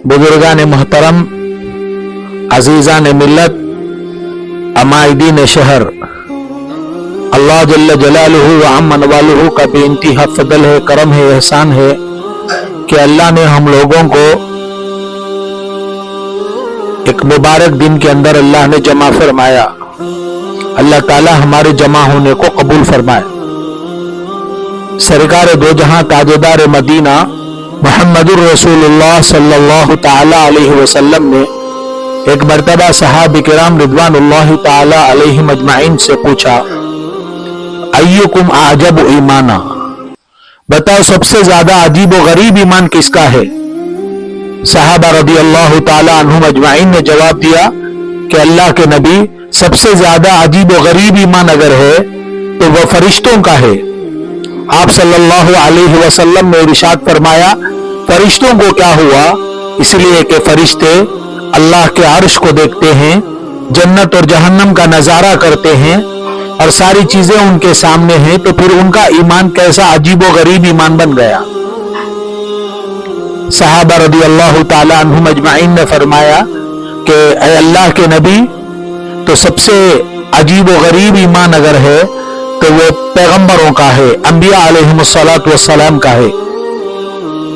बुजुर्गान मोहतरम, अजीज़ान मिल्लत, अमाइदीन शहर, अल्लाह जल्ल जलालुहु व अम्मन वालुहु का बेइंतहा फजल है, करम है, एहसान है कि अल्लाह ने हम लोगों को एक मुबारक दिन के अंदर अल्लाह ने जमा फरमाया। अल्लाह ताला हमारे जमा होने को कबूल फरमाए। सरकार दो जहां ताजेदार मदीना मुहम्मदुर रसूलुल्लाह सल्लल्लाहु ताला अलैहि वसल्लम ने एक मर्तबा सहाबा किराम रिदवानुल्लाहि ताला अलैहिम अजमाइन से पूछा, अय्युकुम आजब ईमाना, बताओ सबसे ज्यादा अजीब व गरीब ईमान किसका है। सहाबा रदियल्लाहु ताला अन्हुम अजमाइन ने जवाब दिया कि अल्लाह के नबी, सबसे ज्यादा अजीब व गरीब ईमान अगर है तो वह फरिश्तों का है। आप सल्लल्लाहु अलैहि वसल्लम ने इरशाद फरमाया, फरिश्तों को क्या हुआ? इसलिए कि फरिश्ते अल्लाह के अर्श को देखते हैं, जन्नत और जहन्नम का नजारा करते हैं और सारी चीजें उनके सामने हैं, तो फिर उनका ईमान कैसा अजीब व गरीब ईमान बन गया। सहाबा रदियल्लाहु ताला अन्हुम अजमाइन ने फरमाया कि ऐ अल्लाह के नबी, तो सबसे अजीब व गरीब ईमान अगर है तो वो पैगंबरों का है, अंबिया अलैहिमुस्सलातु वस्सलाम का है।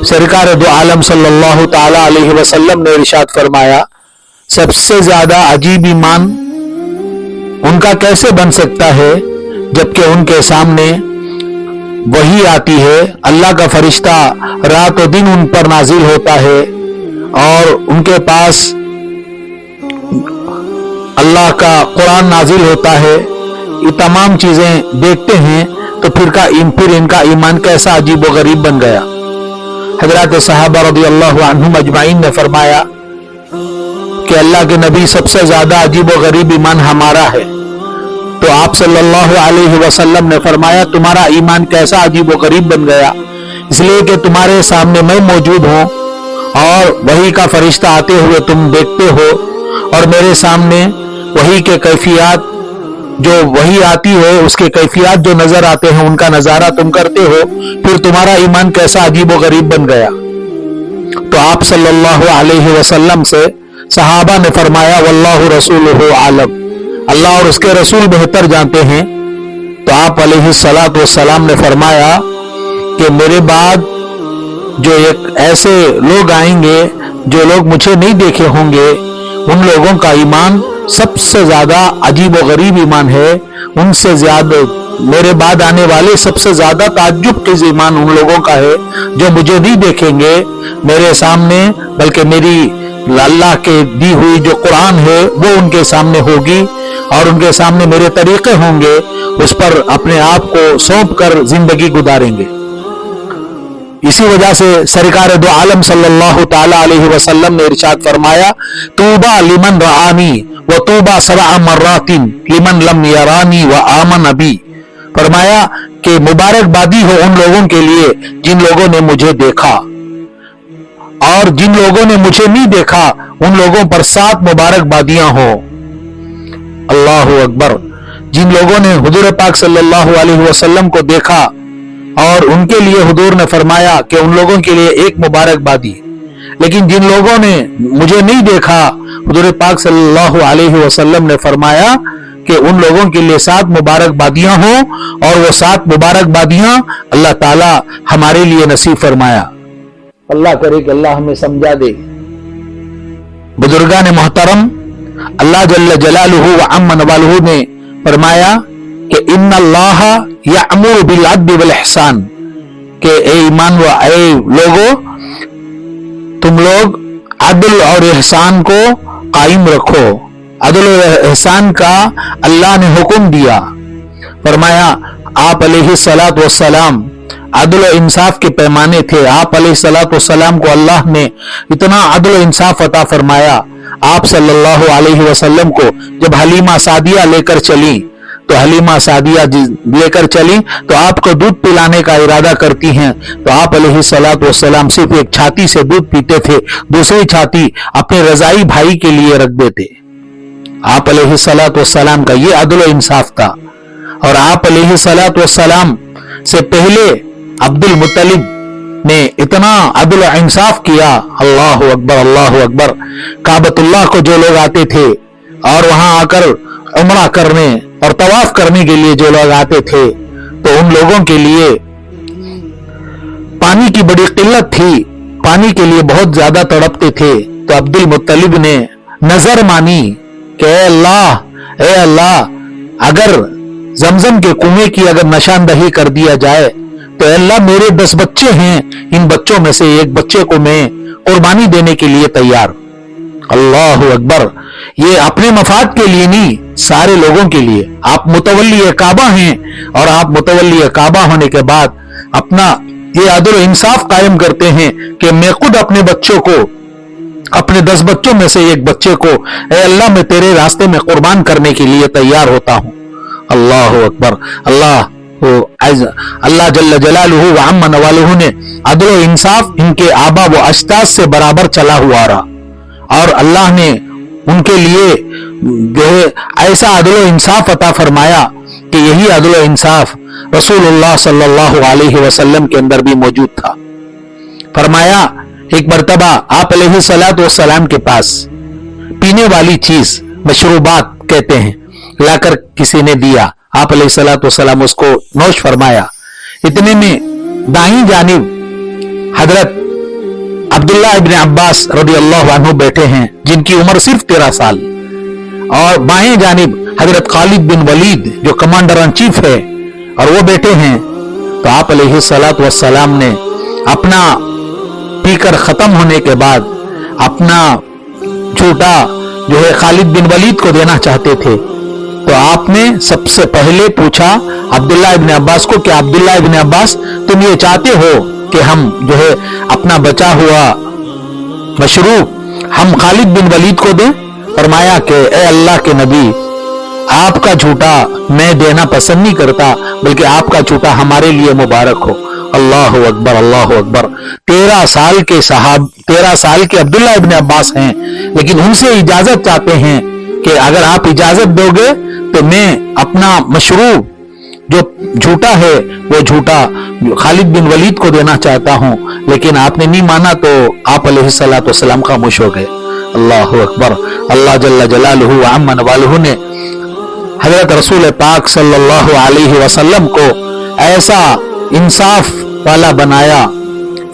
सरकार दो आलम सल्लल्लाहु ताला अलैहि वसल्लम ने इरशाद फरमाया, सबसे ज्यादा अजीब ईमान उनका कैसे बन सकता है जबकि उनके सामने वही आती है, अल्लाह का फरिश्ता रात और दिन उन पर नाजिल होता है और उनके पास अल्लाह का कुरान नाजिल होता है, ये तमाम चीजें देखते हैं, तो फिर इनका ईमान कैसा अजीब व गरीब बन गया। हजरत सहाबा रदियल्लाहु अन्हुम अजमाइन ने फरमाया कि अल्लाह के नबी, सबसे ज्यादा अजीब व गरीब ईमान हमारा है। तो आप सल्लल्लाहु अलैहि वसल्लम ने फरमाया, तुम्हारा ईमान कैसा अजीब व गरीब बन गया? इसलिए कि तुम्हारे सामने मैं मौजूद हूं और वही का फरिश्ता आते हुए तुम देखते हो और मेरे सामने वही के कैफियत जो वही आती है उसके कैफियत जो नजर आते हैं उनका नजारा तुम करते हो, फिर तुम्हारा ईमान कैसा अजीब व गरीब बन गया। तो आप सल्लल्लाहु अलैहि वसल्लम से सहाबा ने फरमाया, वल्लाहु रसूलुहु आलम, अल्लाह और उसके रसूल बेहतर जानते हैं। तो आप अलैहिस्सलातु वस्सलाम ने फरमाया कि मेरे बाद जो एक ऐसे लोग आएंगे जो लोग मुझे नहीं देखे होंगे, उन लोगों का ईमान सबसे ज्यादा अजीब व गरीब ईमान है। उनसे ज्यादा मेरे बाद आने वाले सबसे ज्यादा ताज्जुब के ईमान उन लोगों का है जो मुझे नहीं देखेंगे मेरे सामने, बल्कि मेरी अल्लाह के दी हुई जो कुरान है वो उनके सामने होगी और उनके सामने मेरे तरीके होंगे, उस पर अपने आप को सौंप कर जिंदगी गुजारेंगे। इसी वजह से सरकार दो आलम सल्लल्लाहु ताला अलैहि वसल्लम ने इरशाद फरमाया, तूबा लिमन रआनी व तूबा सबअ मर्रातिन लिमन लम यरानी व आमन अबी। फरमाया कि मुबारकबादी हो उन लोगों के लिए जिन लोगों ने मुझे देखा, और जिन लोगों ने मुझे नहीं देखा उन लोगों पर 7 मुबारकबादियां हो। अल्लाहु अकबर। जिन लोगों ने हुजूर पाक सल्लल्लाहु अलैहि वसल्लम को देखा और उनके लिए हुजूर ने फरमाया कि उन लोगों के लिए एक मुबारकबादी, लेकिन जिन लोगों ने मुझे नहीं देखा हुजूर पाक सल्लल्लाहु अलैहि वसल्लम ने फरमाया कि उन लोगों के लिए 7 मुबारकबादियां हो, और वो 7 मुबारकबादियां अल्लाह ताला हमारे लिए नसीब फरमाया। अल्लाह करे कि अल्लाह हमें समझा दे। बुजुर्गान मोहतरम, अल्लाह जल्ल जलालुहु व अम्मन वालुहु ने फरमाया कि इन्नल्लाह यअमुरु बिल अद्ल वल इहसान, कि ए ईमान व ए लोगो, तुम लोग अदल और एहसान को कायम रखो। अदल और एहसान का अल्लाह ने हुक्म दिया। फरमाया आप अलैहिस्सलातु वस्सलाम अदल और इंसाफ के पैमाने थे। आप अलैहिस्सलातु वस्सलाम को अल्लाह ने इतना अदल और इंसाफ अता फरमाया। आप सल्लल्लाहु अलैहि वसल्लम को जब हलीमा सादिया लेकर चली, तो हलीमा सादिया लेकर चली तो आपको दूध पिलाने का इरादा करती हैं, तो आप अलैहिस्सलातु वस्सलाम सिर्फ एक छाती से दूध पीते थे, दूसरी छाती अपने रजाई भाई के लिए रख देते। आप अलैहिस्सलातु वस्सलाम का ये अदल इंसाफ था। और आप अलैहिस्सलातु वस्सलाम से पहले अब्दुल मुत्तलिब ने इतना अदल और इंसाफ किया। अल्लाहु अकबर, अल्लाहु अकबर। काबतुल्लाह को जो लोग आते थे और वहां आकर उम्रा करने और तवाफ करने के लिए जो लोग आते थे, तो उन लोगों के लिए पानी की बड़ी किल्लत थी, पानी के लिए बहुत ज्यादा तड़पते थे। तो अब्दुल मुत्तलिब ने नजर मानी कि ए अल्लाह, अगर जमजम के कुएं की अगर निशानदही कर दिया जाए तो अल्लाह मेरे 10 बच्चे हैं, इन बच्चों में से एक बच्चे को मैं कुर्बानी देने के लिए तैयार। अल्लाहु अकबर। ये अपने मफाद के लिए नहीं, सारे लोगों के लिए। आप मुतवल्ली काबा हैं और आप मुतवल्ली काबा होने के बाद अपना ये अदल इंसाफ कायम करते हैं कि मैं खुद अपने बच्चों को, अपने 10 बच्चों में से एक बच्चे को ए अल्लाह मैं तेरे रास्ते में कुर्बान करने के लिए तैयार होता हूं। अल्लाहु अकबर। अल्लाह जल्ल जलालुहु व अम्मा नवालुहु ने अदल इंसाफ इनके आबा व अजदाद से बराबर चला हुआ रहा और अल्लाह ने उनके लिए जो है ऐसा अदल इंसाफ अता फरमाया कि यही अदल इंसाफ रसूलुल्लाह सल्लल्लाहु अलैहि वसल्लम के अंदर भी मौजूद था। फरमाया एक मर्तबा आप अलैहिस्सलातु वस्सलाम के पास पीने वाली चीज, मशरूबात कहते हैं, लाकर किसी ने दिया। आप अलैहिस्सलातु वस्सलाम उसको नोश फरमाया। इतने में दाईं जानिब हजरत अब्दुल्लाह इब्न अब्बास रदियल्लाहु अन्हु बैठे हैं, जिनकी उम्र सिर्फ 13 साल, और बाएं जानिब हजरत खालिद बिन वलीद जो कमांडर इन चीफ है, और वो बैठे हैं। तो आप अलैहिस्सलातु वस्सलाम ने अपना पीकर खत्म होने के बाद अपना झूठा जो है खालिद बिन वलीद को देना चाहते थे। तो आपने सबसे पहले पूछा अब्दुल्लाह इब्न अब्बास को कि अब्दुल्लाह इब्न अब्बास, तुम ये चाहते हो कि हम जो है अपना बचा हुआ मशरूब हम खालिद बिन वलीद को दें? फरमाया कि ए अल्लाह के नबी, आपका झूठा मैं देना पसंद नहीं करता, बल्कि आपका झूठा हमारे लिए मुबारक हो। अल्लाहु अकबर, अल्लाहु अकबर। 13 साल के अब्दुल्लाह इब्न अब्बास हैं, लेकिन उनसे इजाजत चाहते हैं कि अगर आप इजाजत दोगे तो मैं अपना मशरूब जो झूठा है वो झूठा खालिद बिन वलीद को देना चाहता हूं। लेकिन आपने नहीं माना तो आप अलैहिस्सलातु वस्सलाम खामोश हो गए। अल्लाहु अकबर। अल्लाह जल्ल जलालुहु व अम्मा नवालुहु ने हजरत रसूल पाक सल्लल्लाहु अलैहि वसल्लम को ऐसा इंसाफ वाला बनाया।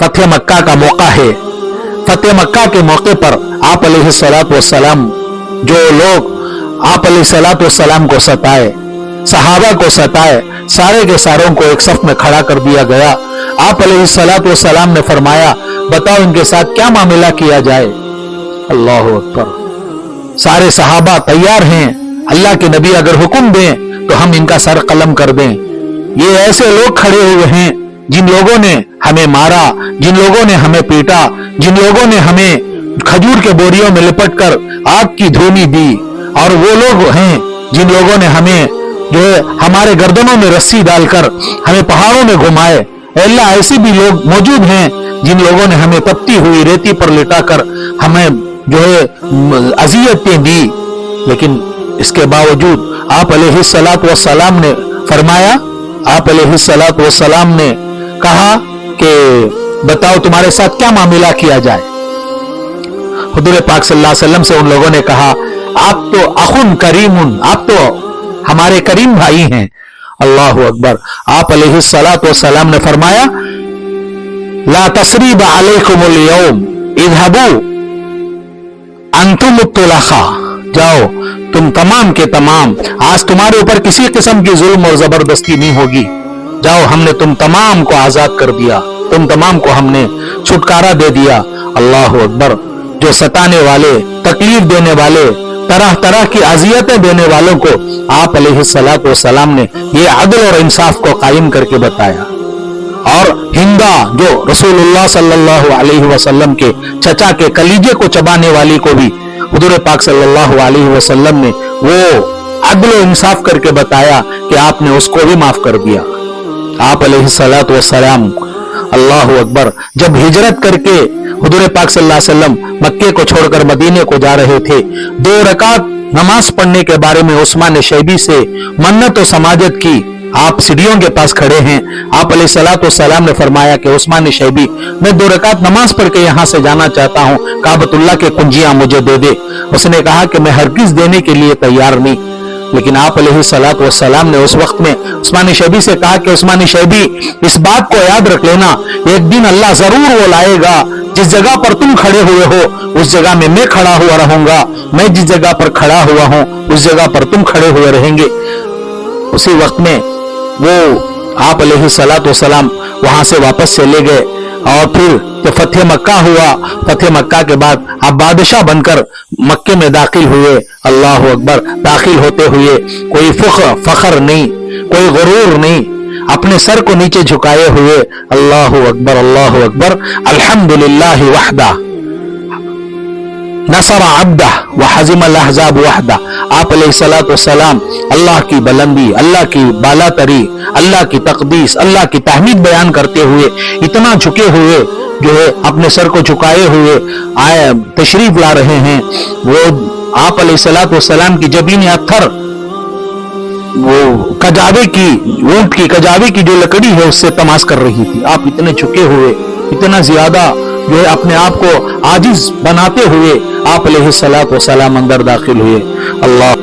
फतेह मक्का का मौका है। फतेह मक्का के मौके पर आप अलैहिस्सलातु वस्सलाम, जो लोग आप अलैहिस्सलातु वस्सलाम को सताए, सहाबा को सताए, सारे के सारों को एक सफ में खड़ा कर दिया गया। आप अलैहिस्सलातु वस्सलाम ने फरमाया, बताओ इनके साथ क्या मामला किया जाए। अल्लाहु अकबर। सारे सहाबा तैयार हैं, अल्लाह के नबी अगर हुक्म दें तो हम इनका सर कलम कर दें। ये ऐसे लोग खड़े हुए हैं जिन लोगों ने हमें मारा, जिन लोगों ने हमें पीटा, जिन लोगों ने हमें खजूर के बोरियों में लिपट कर आग की धूनी दी, और वो लोग हैं जिन लोगों ने हमें जो है हमारे गर्दनों में रस्सी डालकर हमें पहाड़ों में घुमाए। अल्लाह ऐसे भी लोग मौजूद हैं जिन लोगों ने हमें तपती हुई रेती पर लिटाकर हमें जो है अजियतें दी। लेकिन इसके बावजूद आप अलैहिस्सलातु वस्सलाम ने फरमाया, आप अलैहिस्सलातु वस्सलाम ने कहा कि बताओ तुम्हारे साथ क्या मामला किया जाए। हुजूर पाक सल्लल्लाहु अलैहि वसल्लम से उन लोगों ने कहा, आप तो अखुन करीमुन, आप तो हमारे करीम भाई हैं। अल्लाहु अकबर। आप अलैहिस्सलातु वस्सलाम ने फरमाया, ला तसरीब अलैकुमुल यौम इज़हबू अंतुम तुलखा, जाओ तुम तमाम के तमाम, आज तुम्हारे ऊपर किसी किस्म की जुल्म और जबरदस्ती नहीं होगी। जाओ, हमने तुम तमाम को आजाद कर दिया, तुम तमाम को हमने छुटकारा दे दिया। अल्लाहु अकबर। जो सताने वाले, तकलीफ देने वाले, तरह तरह की अजियतें देने वालों को आप अलैहिस्सलातु वस्सलाम ने ये अदल और इंसाफ को कायम करके बताया। और हिंदा जो रसूलुल्लाह सल्लल्लाहु अलैहि वसल्लम के चचा के कलीजे को चबाने वाली को भी हुजूर पाक सल्लल्लाहु अलैहि वसल्लम ने वो अदल और इंसाफ करके बताया कि आपने उसको भी माफ कर दिया। आप अलैहिस्सलातु वस्सलाम, अल्लाहु अकबर, जब हिजरत करके हुजूर पाक सल्लल्लाहु अलैहि वसल्लम मक्के को छोड़कर मदीने को जा रहे थे, 2 रकात नमाज पढ़ने के बारे में उस्मान शैबी से मन्नत और समाजत की। आप सीढ़ियों के पास खड़े हैं, आप अलैहिस्सलाम ने फरमाया कि उस्मान शैबी, मैं 2 रकात नमाज पढ़ के यहाँ से जाना चाहता हूँ, काबतुल्लाह के कुंजियां मुझे दे दे। उसने कहा कि मैं हरगिज देने के लिए तैयार नहीं। लेकिन आप अलैहिस्सलाम ने उस वक्त में उस्मान शैबी से कहा कि उस्मान शैबी, इस बात को याद रख लेना, एक दिन अल्लाह जरूर वो लाएगा, जिस जगह पर तुम खड़े हुए हो उस जगह में मैं खड़ा हुआ रहूंगा, मैं जिस जगह पर खड़ा हुआ हूं उस जगह पर तुम खड़े हुए रहेंगे। उसी वक्त में वो आप अलैहिस्सलाम वहां से वापस चले गए। और फिर जब फतेह मक्का हुआ, फतेह मक्का के बाद आप बादशाह बनकर मक्के में दाखिल हुए। अल्लाह अकबर। दाखिल होते हुए कोई फखर नहीं, कोई गुरूर नहीं, अपने सर को नीचे झुकाए हुए अल्लाह अकबर, अल्लाह अकबर, अल्हम्दुलिल्लाह वहदा नसर अब्दा व हज़िमल अहज़ाब वहदा। आप अलैहिस्सलाम अल्लाह की बुलंदी, अल्लाह की बालातरी, अल्लाह की तकदीस, अल्लाह की तहमीद बयान करते हुए इतना झुके हुए जो है अपने सर को झुकाए हुए आए तशरीफ ला रहे हैं। वो आप अलैहिस्सलाम की जबीन अत्थर, वो कजावे की, ऊंट की कजावे की जो लकड़ी है उससे तमाश कर रही थी। आप इतने झुके हुए, इतना ज्यादा जो है अपने आप को आजिज बनाते हुए आप अलैहिस्सलाम अंदर दाखिल हुए। अल्लाह